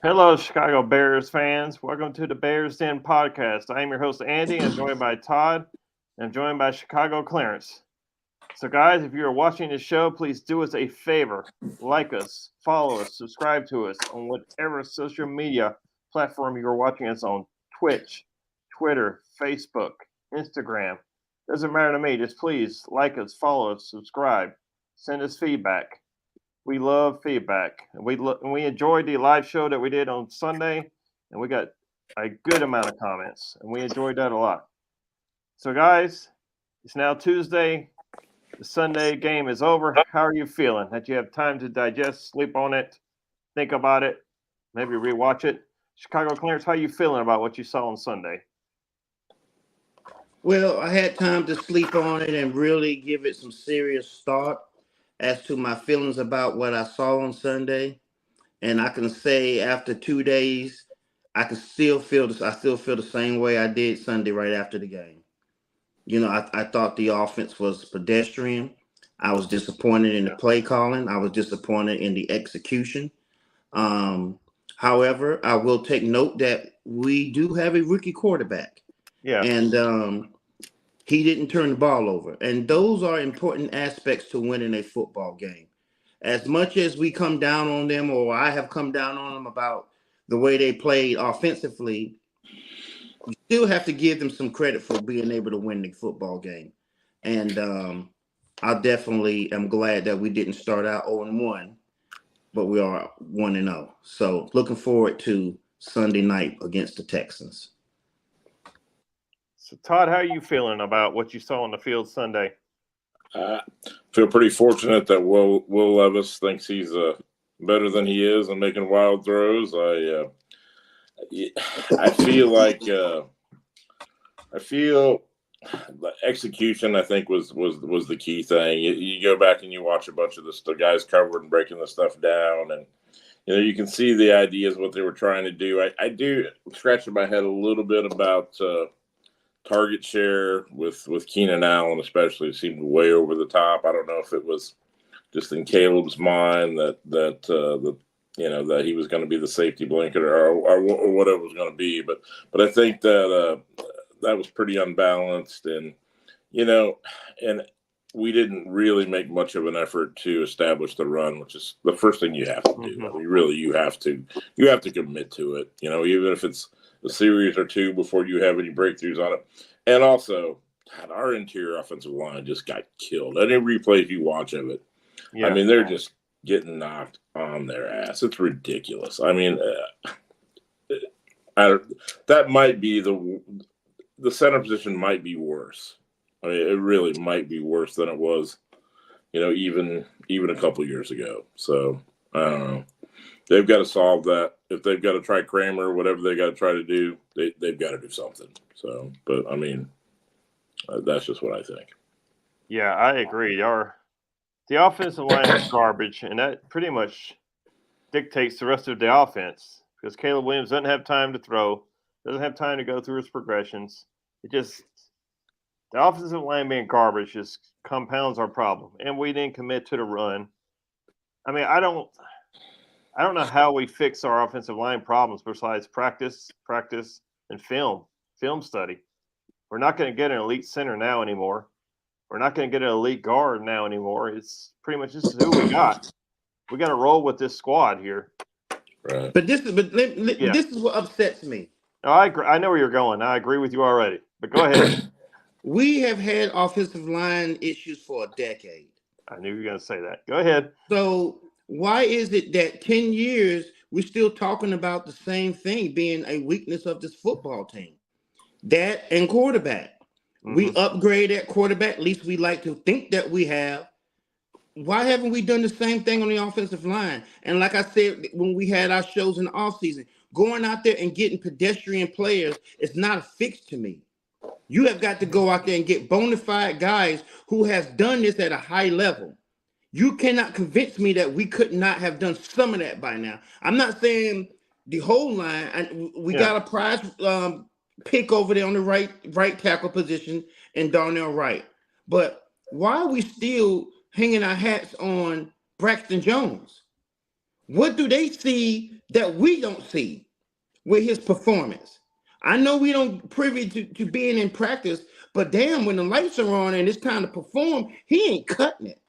Hello, Chicago Bears fans. Welcome to the Bears Den podcast. I am your host, Andy. I'm joined by Todd, and I'm joined by Chicago Clarence. So, guys, if you're watching this show, please do us a favor. Like us, follow us, subscribe to us on whatever social media platform you're watching us on. Twitch, Twitter, Facebook, Instagram. Doesn't matter to me. Just please like us, follow us, subscribe, send us feedback. We love feedback. We enjoyed the live show that we did on Sunday, and we got a good amount of comments, and we enjoyed that a lot. So, guys, it's now Tuesday. The Sunday game is over. How are you feeling? That you have time to digest, sleep on it, think about it, maybe rewatch it. Chicago Clarence, how are you feeling about what you saw on Sunday? Well, I had time to sleep on it and really give it some serious thought as to my feelings about what I saw on Sunday. And I can say after 2 days, I can still feel this. I still feel the same way I did Sunday right after the game. I thought the offense was pedestrian. I was disappointed in the play calling. I was disappointed in the execution. Um, However, I will take note that we do have a rookie quarterback. Yeah. And he didn't turn the ball over. And those are important aspects to winning a football game. As much as we come down on them, or I have come down on them about the way they played offensively, you still have to give them some credit for being able to win the football game. And I definitely am glad that we didn't start out 0-1, but we are 1-0. So looking forward to Sunday night against the Texans. So, Todd, how are you feeling about what you saw on the field Sunday? I feel pretty fortunate that Will Levis thinks he's better than he is and making wild throws. I feel like the execution, I think, was the key thing. You go back and you watch a bunch of the guys covered and breaking the stuff down, and you can see the ideas what they were trying to do. I do scratching my head a little bit about target share with Keenan Allen, especially. It seemed way over the top. I don't know if it was just in Caleb's mind that he was going to be the safety blanket or whatever it was going to be. But I think that that was pretty unbalanced, and we didn't really make much of an effort to establish the run, which is the first thing you have to do. Mm-hmm. I mean, really, you have to commit to it. Even if it's a series or two before you have any breakthroughs on it. And also, God, our interior offensive line just got killed. Any replays you watch of it, I mean, they're just getting knocked on their ass. It's ridiculous. I mean, that might be the center position might be worse. I mean, it really might be worse than it was, even a couple years ago. So I don't know. They've got to solve that. If they've got to try Kramer, whatever they got to try to do, they've got to do something. So, but I mean, that's just what I think. Yeah, I agree. The offensive line is garbage, and that pretty much dictates the rest of the offense because Caleb Williams doesn't have time to throw, doesn't have time to go through his progressions. The offensive line being garbage just compounds our problem, and we didn't commit to the run. I mean, I don't know how we fix our offensive line problems besides practice, and film study. We're not going to get an elite center now anymore. We're not going to get an elite guard now anymore. It's pretty much this is who we got. We got to roll with this squad here. Right. But this is what upsets me. No, I agree. I know where you're going. I agree with you already. But go ahead. We have had offensive line issues for a decade. I knew you were going to say that. Go ahead. So why is it that 10 years we're still talking about the same thing being a weakness of this football team? That and quarterback. Mm-hmm. We upgrade at quarterback. At least we like to think that we have. Why haven't we done the same thing on the offensive line? And like I said, when we had our shows in the offseason, going out there and getting pedestrian players is not a fix to me. You have got to go out there and get bona fide guys who have done this at a high level. You cannot convince me that we could not have done some of that by now. I'm not saying the whole line. We got a prize pick over there on the right tackle position in Darnell Wright. But why are we still hanging our hats on Braxton Jones? What do they see that we don't see with his performance? I know we don't privy to being in practice, but damn, when the lights are on and it's time to perform, he ain't cutting it.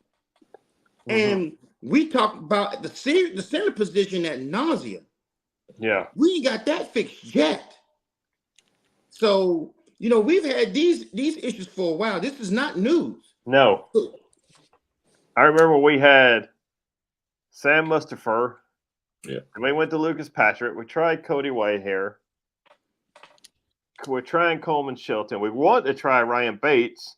And we talk about the center position at nausea. Yeah. We ain't got that fixed yet. So, we've had these issues for a while. This is not news. No. I remember we had Sam Mustipher. Yeah. And we went to Lucas Patrick. We tried Cody Whitehair. We're trying Coleman Shelton. We wanted to try Ryan Bates,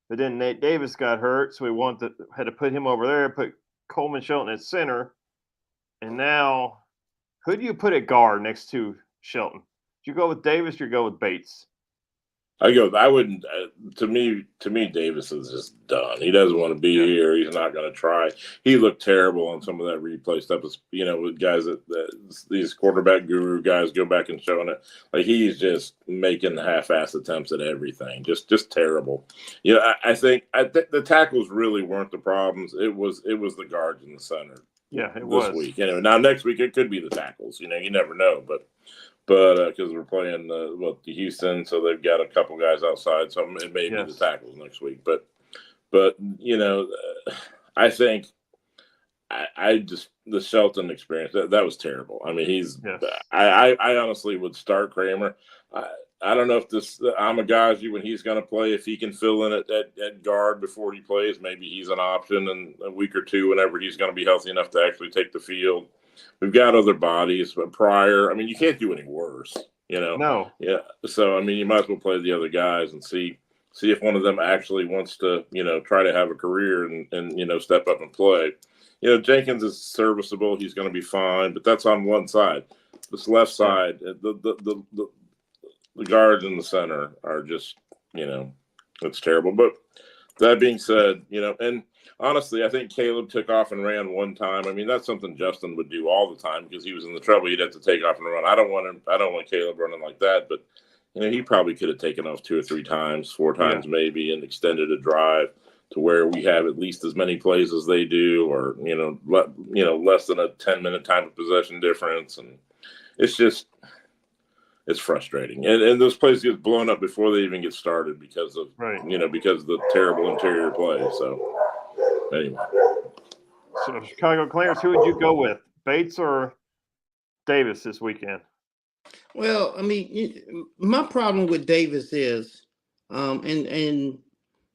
but then Nate Davis got hurt, so we had to put him over there, put Coleman Shelton at center. And now, who do you put at guard next to Shelton? Do you go with Davis or you go with Bates? I wouldn't. To me, Davis is just done. He doesn't want to be here. He's not going to try. He looked terrible on some of that replay stuff. With guys that these quarterback guru guys go back and showing it. Like, he's just making half-ass attempts at everything. Just terrible. I think the tackles really weren't the problems. It was the guards in the center. Yeah, it was this week. Now next week it could be the tackles. You never know, but because we're playing the Houston, so they've got a couple guys outside, so it may be the tackles next week. But I think I just the Shelton experience that was terrible. I mean, I honestly would start Kramer. I don't know if Amagaji, when he's going to play, if he can fill in at guard before he plays, maybe he's an option in a week or two whenever he's going to be healthy enough to actually take the field. We've got other bodies, but you can't do any worse, No. Yeah. So, you might as well play the other guys and see if one of them actually wants to, try to have a career and step up and play. Jenkins is serviceable. He's going to be fine, but that's on one side. This left side, the guards in the center are just, it's terrible. But that being said, and honestly, I think Caleb took off and ran one time. That's something Justin would do all the time because he was in the trouble. He'd have to take off and run. I don't want Caleb running like that, but he probably could have taken off 2 or 3 times, 4 times maybe, and extended a drive to where we have at least as many plays as they do, or less than a 10-minute time of possession difference. And it's frustrating. And those plays get blown up before they even get started because of because of the terrible interior play. So anyway. So Chicago Clarence, who would you go with? Bates or Davis this weekend? Well, my problem with Davis is, and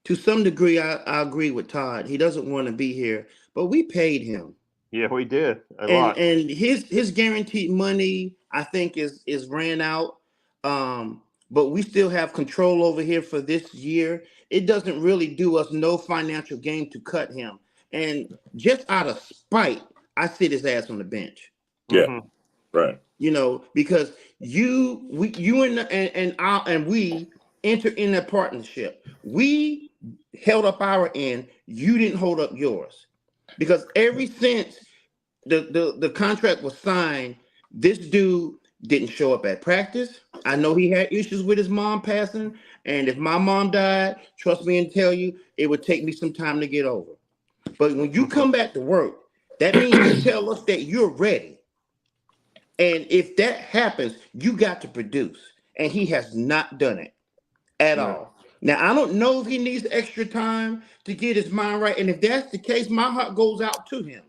to some degree, I agree with Todd. He doesn't want to be here, but we paid him. Yeah, we did a lot. And his guaranteed money, I think, is ran out. But we still have control over here for this year. It doesn't really do us no financial gain to cut him. And just out of spite, I sit his ass on the bench. Yeah, right. Because we enter in that partnership. We held up our end. You didn't hold up yours. Because ever since the contract was signed, this dude didn't show up at practice. I know he had issues with his mom passing. And if my mom died, trust me and tell you, it would take me some time to get over. But when you come back to work, that means you tell us that you're ready. And if that happens, you got to produce. And he has not done it at all. Now, I don't know if he needs extra time to get his mind right. And if that's the case, my heart goes out to him.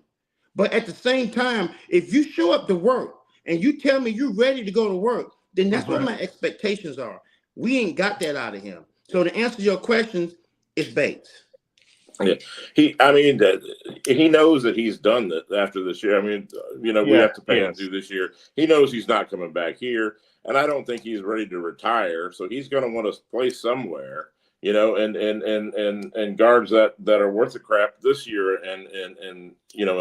But at the same time, if you show up to work and you tell me you're ready to go to work, then that's what my expectations are. We ain't got that out of him. So to answer your questions, it's Bates. Yeah, he knows that he's done that after this year. We have to pay him through this year. He knows he's not coming back here, and I don't think he's ready to retire. So he's going to want to play somewhere, and guards that are worth the crap this year, and in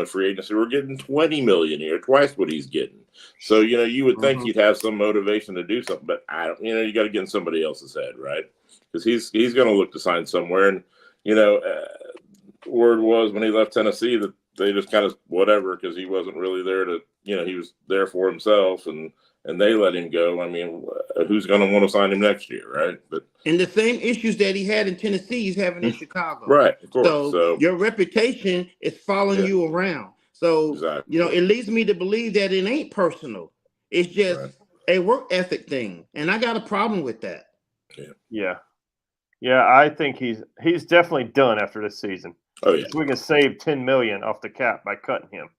free agency we're getting $20 million here, twice what he's getting. So you would think he'd have some motivation to do something, but I don't. You got to get in somebody else's head, right? Because he's going to look to sign somewhere, and word was when he left Tennessee that they just kind of whatever because he wasn't really there to, he was there for himself and they let him go. Who's going to want to sign him next year, right? But and the same issues that he had in Tennessee, he's having in Chicago, right? Of course. So your reputation is following you around. So, Exactly. it leads me to believe that it ain't personal. It's just a work ethic thing. And I got a problem with that. Yeah. Yeah, I think he's definitely done after this season. Oh yeah. So we can save $10 million off the cap by cutting him.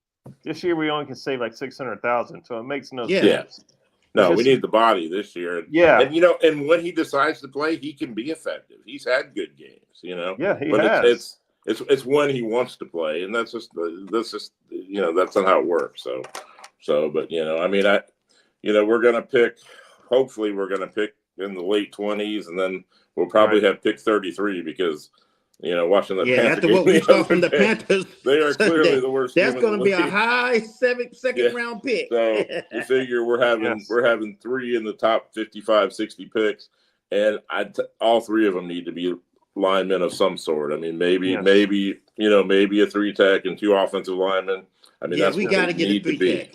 This year we only can save like $600,000, so it makes no sense. No, we need the body this year. Yeah. And and when he decides to play, he can be effective. He's had good games, Yeah, he but has. it's when he wants to play, and that's just that's not how it works. But I mean, we're gonna pick. Hopefully, we're gonna pick in the late 20s, and then we'll probably have pick 33 because watching the Panther after game what we saw from the Panthers, they are clearly the worst. That's going to be a high second round pick. So you figure we're having 3 in the top 55, 60 picks, and all 3 of them need to be linemen of some sort. I mean, maybe a 3-tech and 2 offensive linemen. I mean, that's we what got they to get need a 3-tech.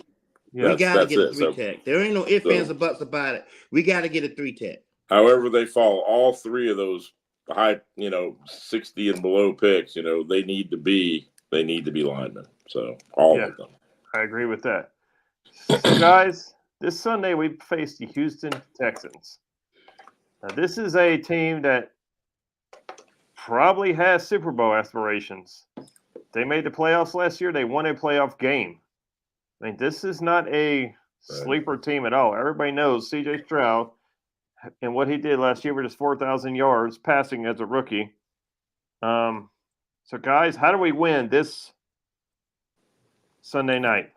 We got to get a 3-tech. There ain't no ifs, ands, or buts about it. We got to get a 3-tech. However they fall, all 3 of those high, 60 and below picks, they need to be linemen. So all of them. I agree with that. So guys, this Sunday we face the Houston Texans. Now this is a team that probably has Super Bowl aspirations. They made the playoffs last year. They won a playoff game. I mean, this is not a sleeper team at all. Everybody knows C.J. Stroud and what he did last year with his 4,000 yards passing as a rookie. So, guys, how do we win this Sunday night?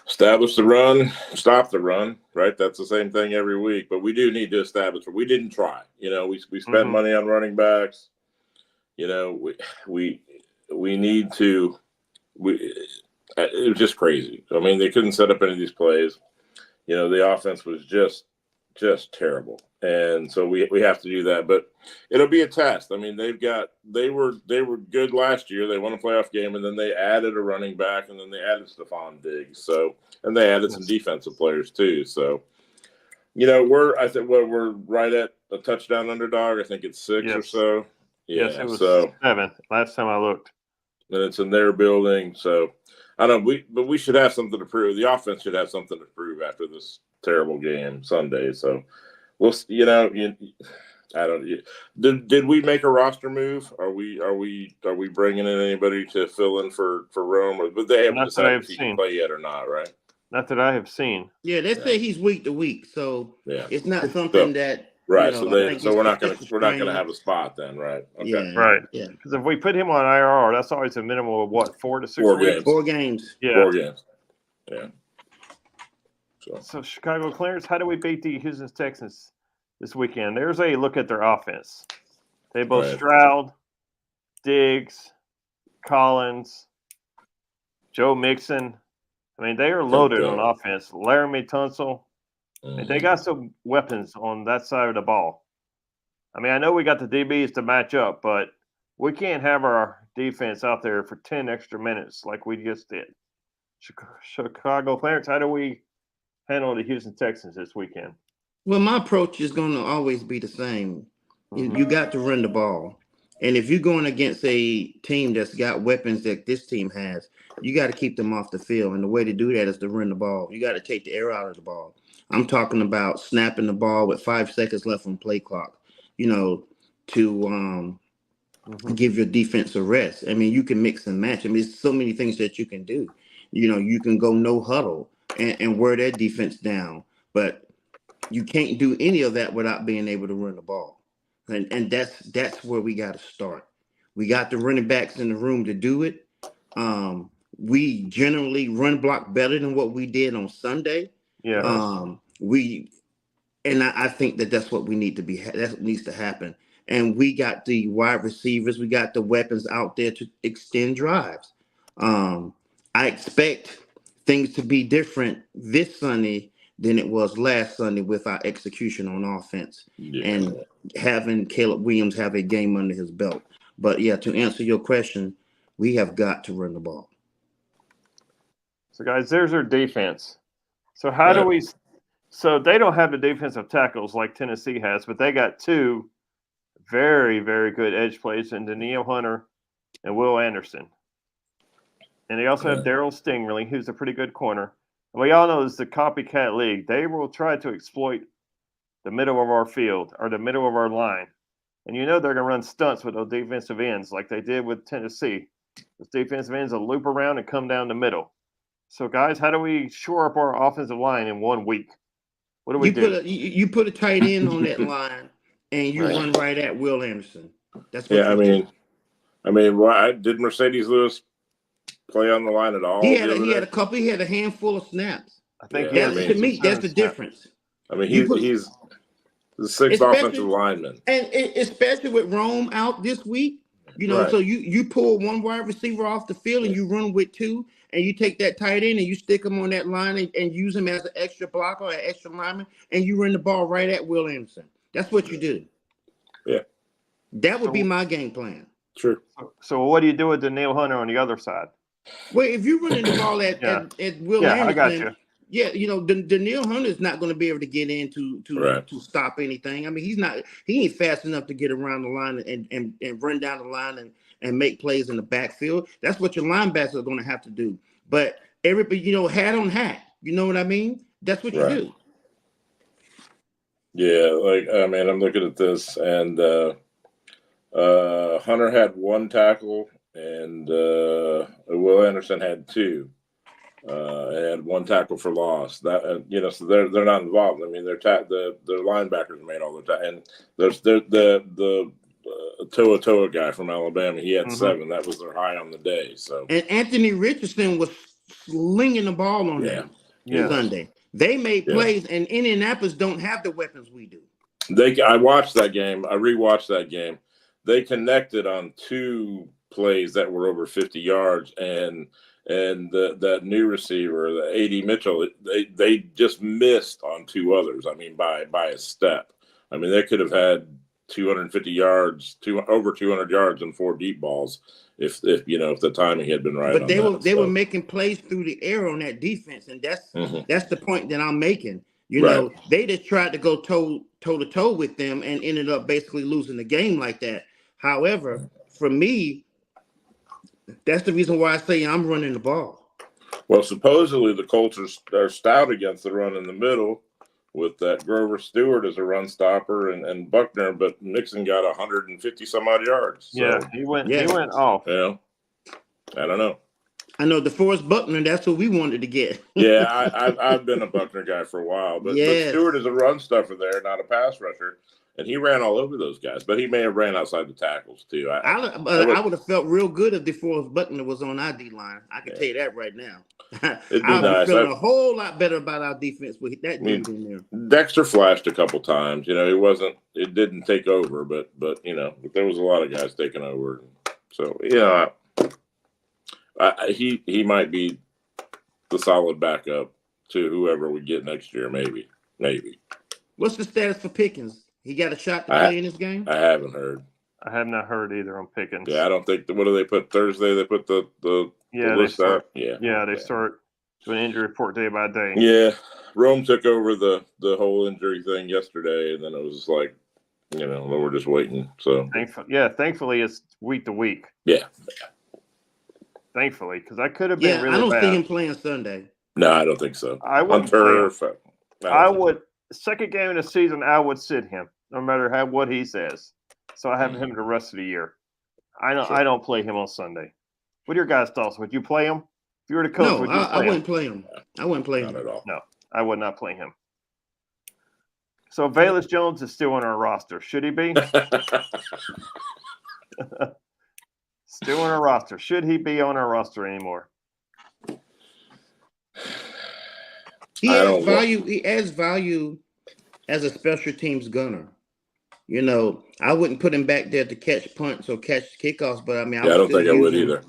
Establish the run, stop the run, right? That's the same thing every week, but we do need to establish. We didn't try. We spent money on running backs. We need to. It was just crazy. I mean, they couldn't set up any of these plays. The offense was just terrible, and so we have to do that. But it'll be a test. I mean, they were good last year. They won a playoff game, and then they added a running back, and then they added Stephon Diggs. So, and they added some defensive players too. So, we're right at a touchdown underdog. I think it's 6 or so. Yeah, yes, it was 7 last time I looked. And it's in their building, so I don't know. But we should have something to prove. The offense should have something to prove after this terrible game Sunday. So we'll, I don't. Did we make a roster move? Are we bringing in anybody to fill in for Rome? But they haven't decided if he can play yet or not, right? Not that I have seen. Yeah, they say he's week to week, so it's not something that. Right, so we're not gonna have a spot then, right? Okay. Yeah, right. Yeah, because if we put him on IR, that's always a minimum of what 4 to 6 weeks. Games. 4 games. Yeah, 4 games. Yeah. So Chicago Clarence, how do we beat the Houston Texans this weekend? There's a look at their offense. They both Stroud, Diggs, Collins, Joe Mixon. I mean, they are loaded on offense. Laramie Tunsil. And they got some weapons on that side of the ball. I mean, I know we got the DBs to match up, but we can't have our defense out there for 10 extra minutes like we just did. Chicago Clarence, how do we handle the Houston Texans this weekend? Well, my approach is going to always be the same. You got to run the ball. And if you're going against a team that's got weapons that this team has, you got to keep them off the field. And the way to do that is to run the ball. You got to take the air out of the ball. I'm talking about snapping the ball with 5 seconds left on play clock, to give your defense a rest. I mean, you can mix and match. I mean, there's so many things that you can do. You can go no huddle and wear that defense down. But you can't do any of that without being able to run the ball. And that's where we got to start. We got the running backs in the room to do it. We generally run block better than what we did on Sunday. Yeah. I think that's what we need to be. That needs to happen. And we got the wide receivers. We got the weapons out there to extend drives. I expect things to be different this Sunday than it was last Sunday with our execution on offense and having Caleb Williams have a game under his belt. But yeah, to answer your question, we have got to run the ball. So guys, there's our defense. So how do we? So they don't have the defensive tackles like Tennessee has, but they got 2 very, very good edge plays in Danielle Hunter and Will Anderson. And they also have Daryl Stingley, who's a pretty good corner. And we all know this is a copycat league. They will try to exploit the middle of our field or the middle of our line. And you know they're going to run stunts with those defensive ends like they did with Tennessee. Those defensive ends will loop around and come down the middle. So, guys, how do we shore up our offensive line in 1 week? What do we do? You put a tight end on that line, and you run right at Will Anderson. That's what I mean, why did Mercedes Lewis play on the line at all? He had a handful of snaps. I think to me, that's the difference. I mean, he's the sixth offensive lineman, and especially with Rome out this week, so you pull one wide receiver off the field and you run with two, and you take that tight end and you stick him on that line and use him as an extra blocker or an extra lineman, and you run the ball right at Will Anderson. That's what you do. Yeah, that would be my game plan. True. So what do you do with Danielle Hunter on the other side? Well, if you're running the ball at Will Anderson, I got you. Yeah, Danielle Hunter is not going to be able to get in to stop anything. I mean, he ain't fast enough to get around the line and run down the line and make plays in the backfield. That's what your linebackers are going to have to do. But everybody, hat on hat. You know what I mean? That's what you do. Yeah, I'm looking at this, and Hunter had one tackle, and Will Anderson had two. And one tackle for loss. That so they're not involved. I mean, their linebackers made all the time. And there's the Toa guy from Alabama. He had 7. That was their high on the day. So and Anthony Richardson was slinging the ball on them Sunday. They made plays, and Indianapolis don't have the weapons we do. I watched that game. I rewatched that game. They connected on 2 plays that were over 50 yards, and that new receiver, the AD Mitchell, they just missed on 2 others. I mean, by a step. I mean, they could have had 250 yards, over 200 yards, and 4 deep balls if the timing had been right. But they were making plays through the air on that defense, and that's the point that I'm making. They just tried to go toe to toe with them and ended up basically losing the game like that. However, for me, that's the reason why I say I'm running the ball. Well, supposedly the Colts are stout against the run in the middle with that Grover Stewart as a run stopper and Buckner, but Nixon got 150 some odd yards. So, yeah, he went off. I don't know. I know DeForest Buckner, that's what we wanted to get. Yeah, I've been a Buckner guy for a while, but Stewart is a run stuffer there, not a pass rusher. And he ran all over those guys, but he may have ran outside the tackles too. I would have felt real good if DeForest Buckner was on our D line. I can tell you that right now. It'd be nice. Feeling a whole lot better about our defense with that dude in there. Dexter flashed a couple times. It didn't take over, but there was a lot of guys taking over. So he might be the solid backup to whoever we get next year. Maybe. What's the status for Pickens? He got a shot to play in this game? I haven't heard. I have not heard either on Pickens. Yeah, I don't think. What do they put Thursday? They put the list out. They start doing injury report day by day. Yeah, Rome took over the whole injury thing yesterday, and then it was just like, we're just waiting. So thankfully it's week to week. Yeah. Thankfully, because I could have been really bad. I don't see him playing Sunday. No, I don't think so. I would. I would. Second game of the season, I would sit him, no matter what he says. So I have him the rest of the year. I don't play him on Sunday. What are your guys' thoughts? Would you play him? If you were the coach, would you play him? I wouldn't play him. I wouldn't play him. Not at all. No, I would not play him. So Velus Jones is still on our roster. Should he be? Still on our roster. Should he be on our roster anymore? He adds value. He adds value as a special teams gunner. I wouldn't put him back there to catch punts or catch kickoffs, but I mean, I don't think I would either.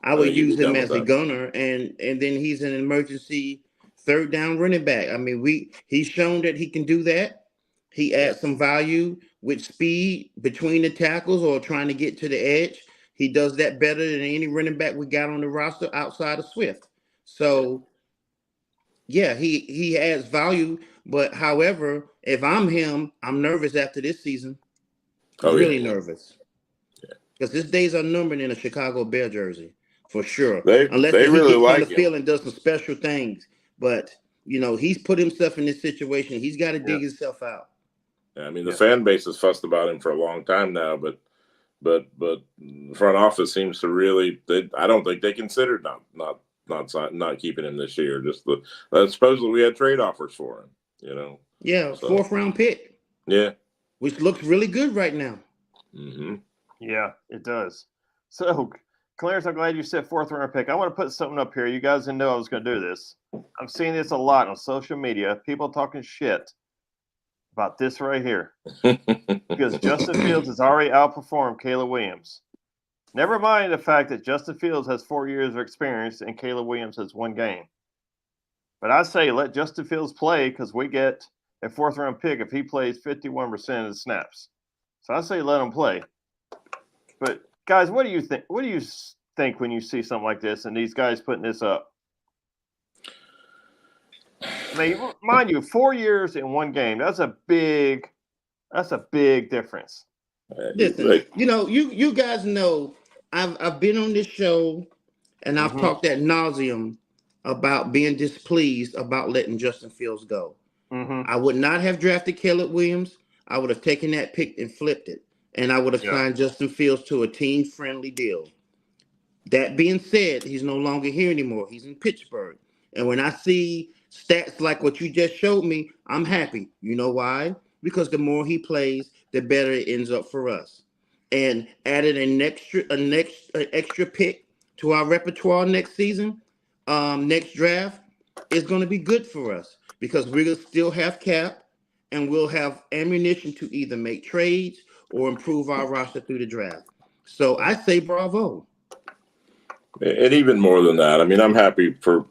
I would use him as a gunner, and then he's an emergency third down running back. I mean, he's shown that he can do that. He adds some value with speed between the tackles or trying to get to the edge. He does that better than any running back we got on the roster outside of Swift. So, yeah, he adds value. But however, if I'm him, I'm nervous after this season. Really nervous. Because his days are numbered in a Chicago Bear jersey for sure. They Unless he really gets on the like him. field and does some special things. But, he's put himself in this situation. He's got to dig himself out. I mean, the fan base has fussed about him for a long time now, but the front office seems to really. I don't think they considered not keeping him this year. Just supposedly we had trade offers for him. Yeah, 4th round pick. Yeah, which looks really good right now. Mm-hmm. Yeah, it does. So, Clarence, I'm glad you said 4th round pick. I want to put something up here. You guys didn't know I was going to do this. I'm seeing this a lot on social media. People talking shit about this right here. Because Justin Fields has already outperformed Caleb Williams. Never mind the fact that Justin Fields has 4 years of experience and Caleb Williams has 1 game. But I say let Justin Fields play because we get a 4th round pick if he plays 51% of the snaps. So I say let him play. But guys, what do you think? What do you think when you see something like this and these guys putting this up? I mean, mind you, 4 years in 1 game. That's a big difference. Listen, you guys know I've been on this show and I've talked ad nauseum about being displeased about letting Justin Fields go. I would not have drafted Caleb Williams. I would have taken that pick and flipped it. And I would have signed Justin Fields to a team-friendly deal. That being said, he's no longer here anymore. He's in Pittsburgh. And when I see stats like what you just showed me, I'm happy. You know why? Because the more he plays, the better it ends up for us. And added an extra pick to our repertoire next season, next draft, is going to be good for us because we're going to still have cap and we'll have ammunition to either make trades or improve our roster through the draft. So I say bravo. And even more than that, I mean, I'm happy for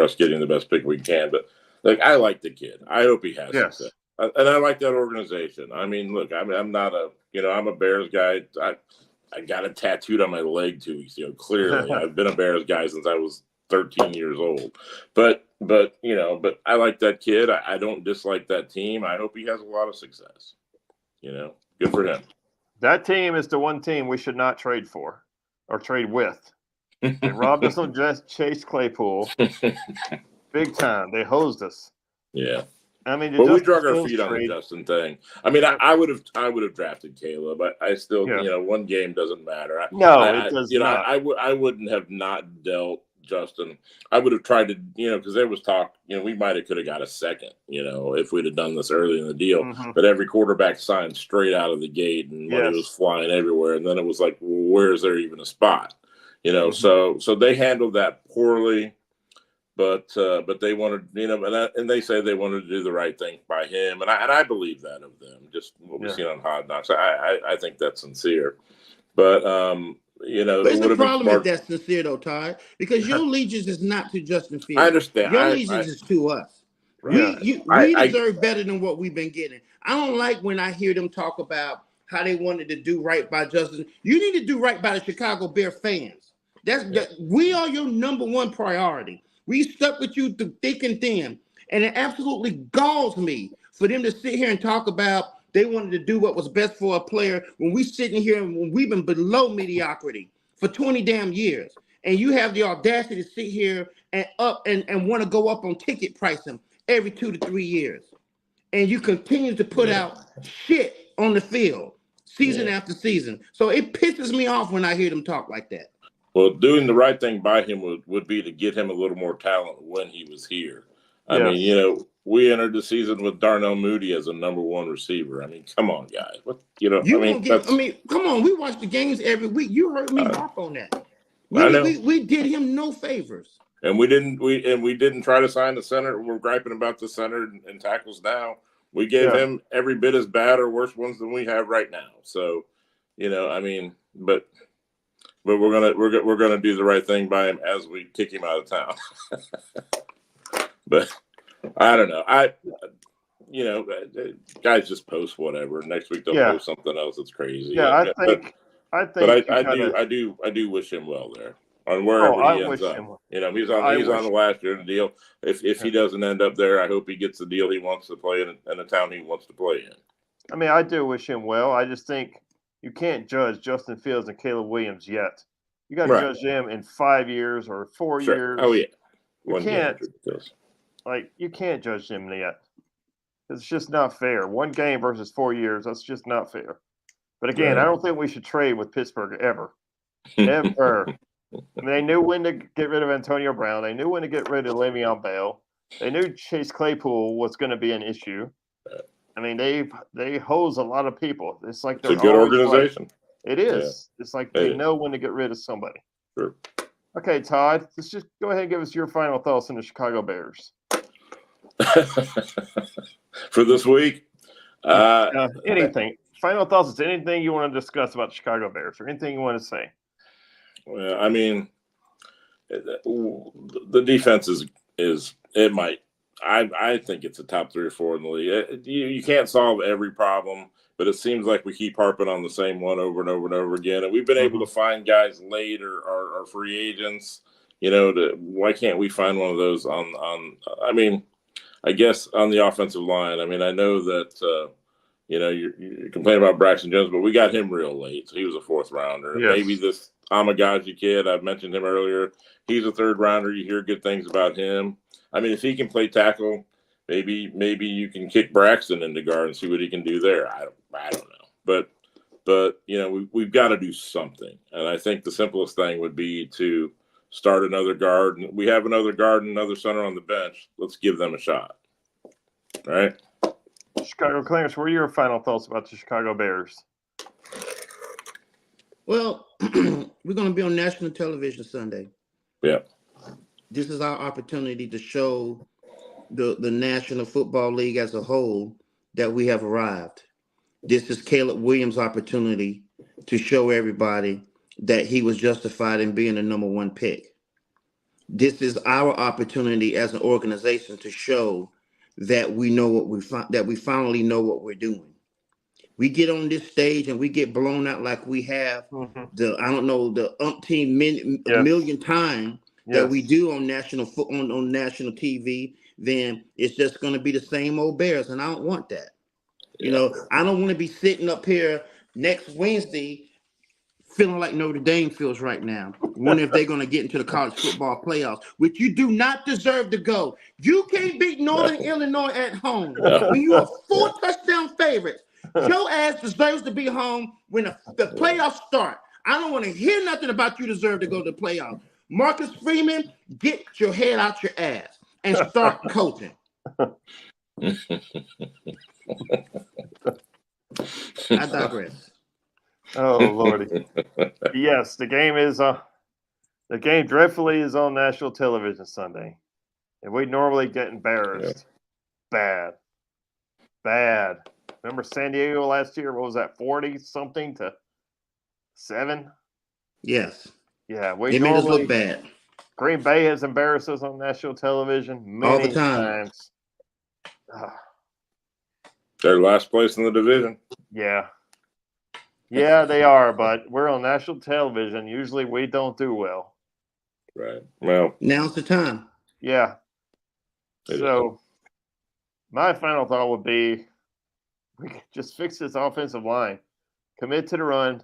us getting the best pick we can. But I like the kid. I hope he has success, and I like that organization. I mean, look, I'm not I'm a Bears guy. I got it tattooed on my leg 2 weeks ago. Clearly, I've been a Bears guy since I was 13 years old. But I like that kid. I don't dislike that team. I hope he has a lot of success. Good for him. That team is the one team we should not trade for or trade with. They robbed us on Chase Claypool. Big time. They hosed us. Yeah. I mean, but we drug our feet on the Justin thing. I mean, I would have drafted Caleb, but I still, 1 game doesn't matter. It does not. I wouldn't have not dealt Justin. I would have tried to, because there was talk, we could have got a second, if we'd have done this early in the deal. But every quarterback signed straight out of the gate, and money was flying everywhere. And then it was like, well, where is there even a spot? So they handled that poorly. But they wanted, and they say they wanted to do the right thing by him, and I believe that of them. Just what we've seen on Hard Knocks, I think that's sincere. But but it's a problem if that's sincere though, Todd, because your allegiance is not to Justin Fields. I understand. Your allegiance is to us. Right. We deserve better than what we've been getting. I don't like when I hear them talk about how they wanted to do right by Justin. You need to do right by the Chicago Bear fans. We are your number 1 priority. We stuck with you through thick and thin. And it absolutely galls me for them to sit here and talk about they wanted to do what was best for a player when we sitting here and when we've been below mediocrity for 20 damn years. And you have the audacity to sit here and want to go up on ticket pricing every 2 to 3 years. And you continue to put out shit on the field season after season. So it pisses me off when I hear them talk like that. Well, doing the right thing by him would be to get him a little more talent when he was here. I mean, we entered the season with Darnell Mooney as a number 1 receiver. I mean, come on, guys. Come on. We watch the games every week. You heard me harp on that. We did him no favors. And we didn't try to sign the center. We're griping about the center and tackles now. We gave him every bit as bad or worse ones than we have right now. So, but we're gonna do the right thing by him as we kick him out of town. But I don't know. Guys just post whatever. Next week they'll post something else that's crazy. Yeah, I do wish him well there on wherever he ends up. He's on the last year of the deal. If he doesn't end up there, I hope he gets the deal he wants to play in the town he wants to play in. I mean, I do wish him well. I just think you can't judge Justin Fields and Caleb Williams yet. You got to judge them in 5 years or 4 years. Oh yeah, you can't judge them yet. It's just not fair. 1 game versus 4 years. That's just not fair. But again, I don't think we should trade with Pittsburgh ever. Ever. I mean, they knew when to get rid of Antonio Brown. They knew when to get rid of Le'Veon Bell. They knew Chase Claypool was going to be an issue. I mean, they hose a lot of people. It's like they're a good organization. It is. Yeah. It's like they know when to get rid of somebody. Sure. Okay, Todd, let's just go ahead and give us your final thoughts on the Chicago Bears. For this week? Anything. Final thoughts is anything you want to discuss about the Chicago Bears or anything you want to say. Well, I mean, the defense I think it's a top 3 or 4 in the league. You can't solve every problem, but it seems like we keep harping on the same one over and over and over again. And we've been able to find guys late or free agents. Why can't we find one of those I guess on the offensive line? I mean, I know that you complain about Braxton Jones, but we got him real late, so he was a 4th rounder. Yes. Maybe this Amagaji kid, I've mentioned him earlier, he's a 3rd rounder. You hear good things about him. I mean, if he can play tackle, maybe you can kick Braxton into guard and see what he can do there. I don't know, but we've got to do something, and I think the simplest thing would be to start another guard. We have another guard and another center on the bench. Let's give them a shot. All right. Chicago Clarence, what are your final thoughts about the Chicago Bears? Well, we're going to be on national television Sunday. Yeah. This is our opportunity to show the National Football League as a whole that we have arrived. This is Caleb Williams' opportunity to show everybody that he was justified in being the number 1 pick. This is our opportunity as an organization to show that we know that we finally know what we're doing. We get on this stage and we get blown out like we have the umpteen million time that we do on national on national TV. Then it's just going to be the same old Bears, and I don't want that. I don't want to be sitting up here next Wednesday feeling like Notre Dame feels right now. Wondering if they're going to get into the college football playoffs, which you do not deserve to go. You can't beat Northern Illinois at home. When you are 4 touchdown favorites, your ass deserves to be home when the playoffs start. I don't want to hear nothing about you deserve to go to the playoffs. Marcus Freeman, get your head out your ass and start coaching. I digress. Oh Lordy! Yes, the game dreadfully is on national television Sunday, and we normally get embarrassed. Yeah. Bad. Remember San Diego last year? What was that? 40-something to 7. Yes. Yeah, they made us look bad. Green Bay has embarrassed us on national television many all the times. They're last place in the division. Yeah. Yeah, they are, but we're on national television. Usually we don't do well. Right. Well, now's the time. Yeah. So my final thought would be we could just fix this offensive line. Commit to the run.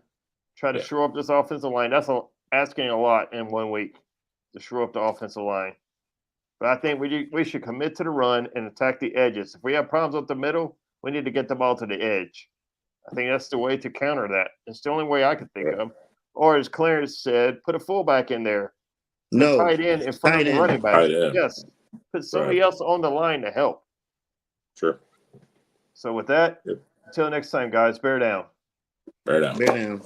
Try to shore up this offensive line. That's asking a lot in 1 week to shore up the offensive line. But I think we should commit to the run and attack the edges. If we have problems up the middle, we need to get the ball to the edge. I think that's the way to counter that. It's the only way I could think of. Or as Clarence said, put a fullback in there. No. Tight end in front of the running back. Yes. Put somebody else on the line to help. Sure. So with that, until next time, guys, bear down. Bear down. Bear down.